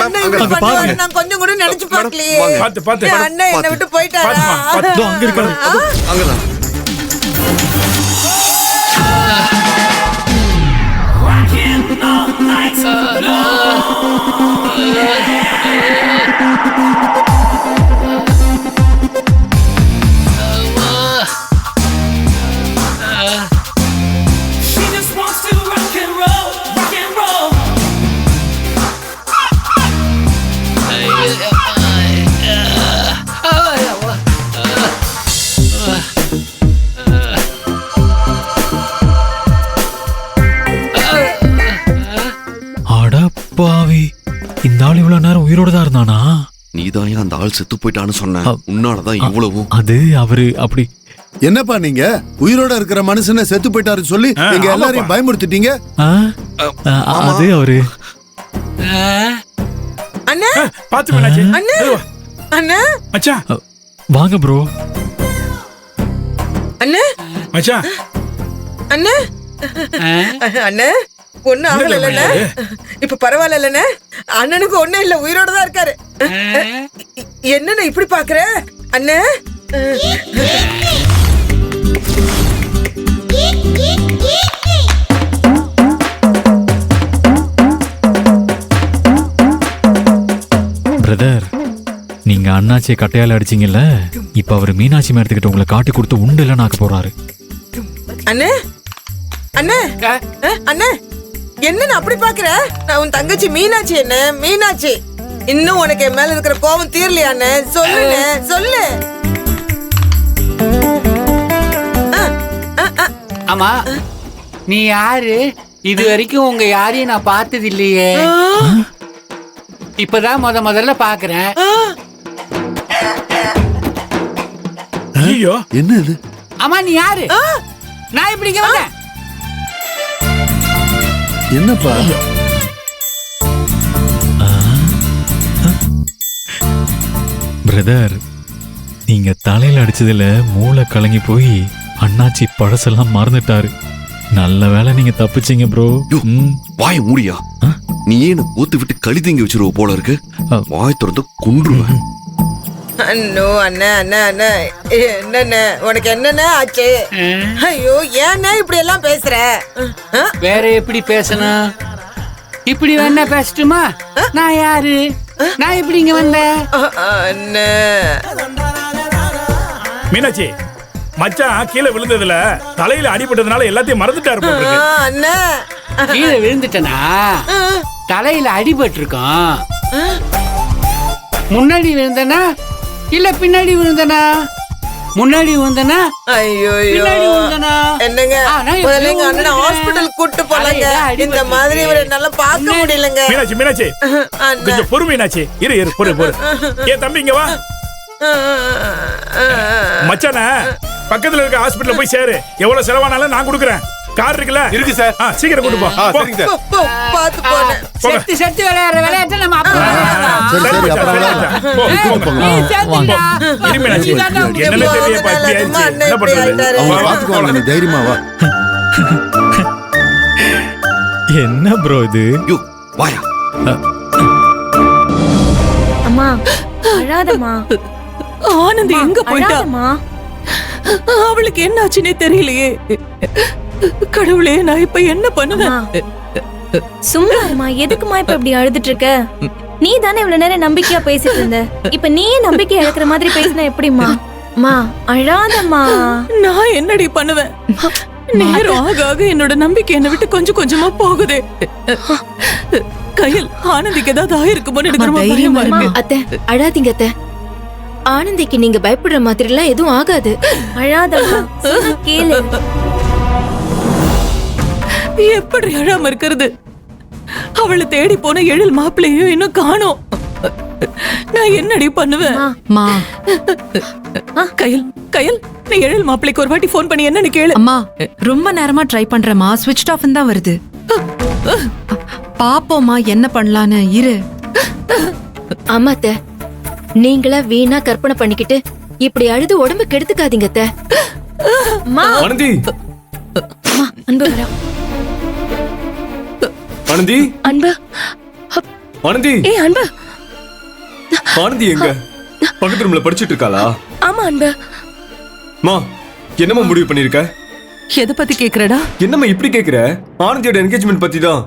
அண்ணன் இப்படி பண்ணுவாரு நான் கொஞ்சம் கூட நினைச்சு பார்க்கலையே. அண்ணன் என்னை விட்டு போயிட்டாரா? அங்க இருக்காரு. அங்கதான். பாவி, இந்த ஆள் இவ்வளவு நேரம் உயிரோட தான் இருந்தானா? நீதான் அந்த ஆள் செத்து போயிட்டான்னு சொன்ன. உன்னாலதான் இவ்வளவும். அது அவரு அப்படி. என்னப்பா நீங்க உயிரோட இருக்கிற மனுஷனை செத்து போயிட்டாருன்னு சொல்லி எங்க எல்லாரையும் பயமுறுத்திட்டீங்க. அது அவரு. அண்ணா பாத்து மீனாட்சி. அண்ணா அண்ணா மச்சான் வாங்க ப்ரோ. அண்ணா மச்சான். அண்ணா அண்ணா ஒண்ணு ஆகல. இப்ப பரவாயில்ல. அண்ணனுக்கு ஒண்ணு இல்ல, உயிரோட தான் இருக்காரு. என்ன இப்படி பாக்குற அண்ணா? பிரதர், நீங்க அண்ணாச்சியை கட்டையால அடிச்சீங்கல்ல, இப்ப அவரு மீனாட்சி மேடத்துக்கிட்ட உங்களை காட்டி கொடுத்து உண்டு இல்ல நாக்க போறாரு. அண்ணே அண்ணே அண்ணே என்ன அப்படி பாக்குற? நான் உன் தங்கச்சி மீனாட்சி. என்ன மீனாட்சி, இன்னும் உனக்கு என் மேல இருக்கிற கோபம் தீரலையா? அண்ணே சொல்லுண்ணே சொல்லு. ஆமா, நீ யாரு? இது வரைக்கும் உங்க யாரையும் நான் பார்த்தது இல்லையே. இப்பதான் முதல்ல பாக்குறேன். ஐயோ என்ன இது? ஆமா, நீ யாரு? நான் இப்படி இங்க வந்தேன். என்னப்பா? பிரதர், நீங்க தலையில அடிச்சதுல மூளை கலங்கி போய் அண்ணாச்சி பழசெல்லாம் மறந்துட்டாரு. நல்ல வேளை நீங்க தப்பிச்சீங்க ப்ரோ. வாய மூடியா? நீ ஏன் ஊத்து விட்டு கழி தீங்கி வச்சிருவ போல இருக்கு. வாய் திறந்து கொன்றுவேன். அண்ணோ அண்ணா அண்ணா அண்ணா என்னண்ணே உனக்கு என்னண்ணே ஆச்சு? ஐயோ ஏன்னா இப்படி எல்லாம் பேசுற? வேற எப்படி பேசணும்? இப்படி வேணா பேசட்டுமா? நான் யாரு? நான் இப்படி இங்க வந்தேன். அண்ணா மீனாட்சி, மச்சான் கீழே விழுந்ததுல தலையில அடிபட்டதுனால எல்லாத்தையும் மறந்துட்டாரு போல இருக்கு. அண்ணா கீழே விழுந்துட்டனா? தலையில அடிபட்டு இருக்கோம். முன்னாடி விழுந்தனா இல்ல பின்னாடி விழுந்தனா? முன்னாடி விழுந்தனா ஐயோ பின்னாடி விழுந்தனா? என்னங்க முதல்ல எங்க அண்ணனை ஹாஸ்பிடல் கூட்டு போலங்க. இந்த மாதிரி இவரை என்னால பார்க்க முடியலங்க. மீனாட்சி மீனாட்சி கொஞ்சம் பொறு மீனாட்சி. இரு பொறு. ஏன் தம்பி இங்க வா. மச்சான பக்கத்துல இருக்க ஹாஸ்பிடல்ல போய் சேரு. எவ்வளவு செலவானாலும் நான் கொடுக்குறேன். கார் இருக்குல்ல? இருக்கு சார். சீக்கிரம் கூட்டு போ. சரிங்க சார். பாத்து போன செத்து விளையாடுற விளையாட்டு நம்ம சரி அப்புறம் மீனாட்சி என்னன்னு தெரியப்பா, இப்படி ஆயிடுச்சு. என்ன பண்றது? அவங்க பாத்துக்குவாங்க, நீ தைரியமா வா. என்ன ப்ரோ இது? வாயா. அம்மா அழாதம்மா. ஆனந்தி எங்க போயிட்டாமா? அவளுக்கு என்ன ஆச்சுன்னே தெரியலையே. கடவுளே, நான் இப்ப என்ன பண்ணுவேன்? சும்மா இருமா, எதுக்குமா இப்ப இப்படி அழுதுட்டு இருக்க? நீ தானே இவ்வளவு நேரம் நம்பிக்கையா பேசிட்டு இருந்த. இப்ப நீயே நம்பிக்கை இழக்கிற மாதிரி பேசினா எப்படிமா? மா அழாதம்மா. நான் என்னடி பண்ணுவேன்? நேரம் ஆக ஆக என்னோட நம்பிக்கை என்னை விட்டு கொஞ்சம் கொஞ்சமா போகுதே. கையில் ஆனந்திக்கு ஏதாவது ஆயிருக்குமோன்னு எனக்கு ரொம்ப பயமா இருக்கு. அத்தை அழாதீங்க அத்தை. ஆனந்திக்கு நீங்க பயப்படுற மாதிரி எல்லாம் எதுவும் ஆகாது. அழாதம்மா, கேளு. எப்படி அழாம இருக்கிறது? அவளை தேடி போன எழில் மாப்பிள்ளையும் இன்னும் காணோம். நான் என்னடி பண்ணுவேன்? கையில் நீ எழில் மாப்பிள்ளைக்கு ஒரு வாட்டி போன் பண்ணி என்னன்னு கேளு. அம்மா ரொம்ப நேரமா ட்ரை பண்றேம்மா, ஸ்விட்ச் ஆஃப் தான் வருது. பாப்போமா என்ன பண்ணலான்னு. இரு. ஆமாத்த, நீங்களா வீணா கற்பனை பண்ணிக்கிட்டு இப்படி அழுது உடம்பு கெடுத்துக்காதீங்க அத்தை. ஆனந்தி, அன்பு வரா. ஆனந்தி, அன்பு ஆனந்தி ஏய் அன்பு. ஆனந்தி எங்க பக்கத்து ரூம்ல படிச்சிட்டு இருக்காளா? ஆமா அன்பு. மா என்னம்மா முடிவு பண்ணிருக்க? எதை பத்தி கேக்குறடா? என்னம்மா இப்படி கேக்குற? ஆனந்தியோட என்கேஜ்மெண்ட் பத்தி தான்.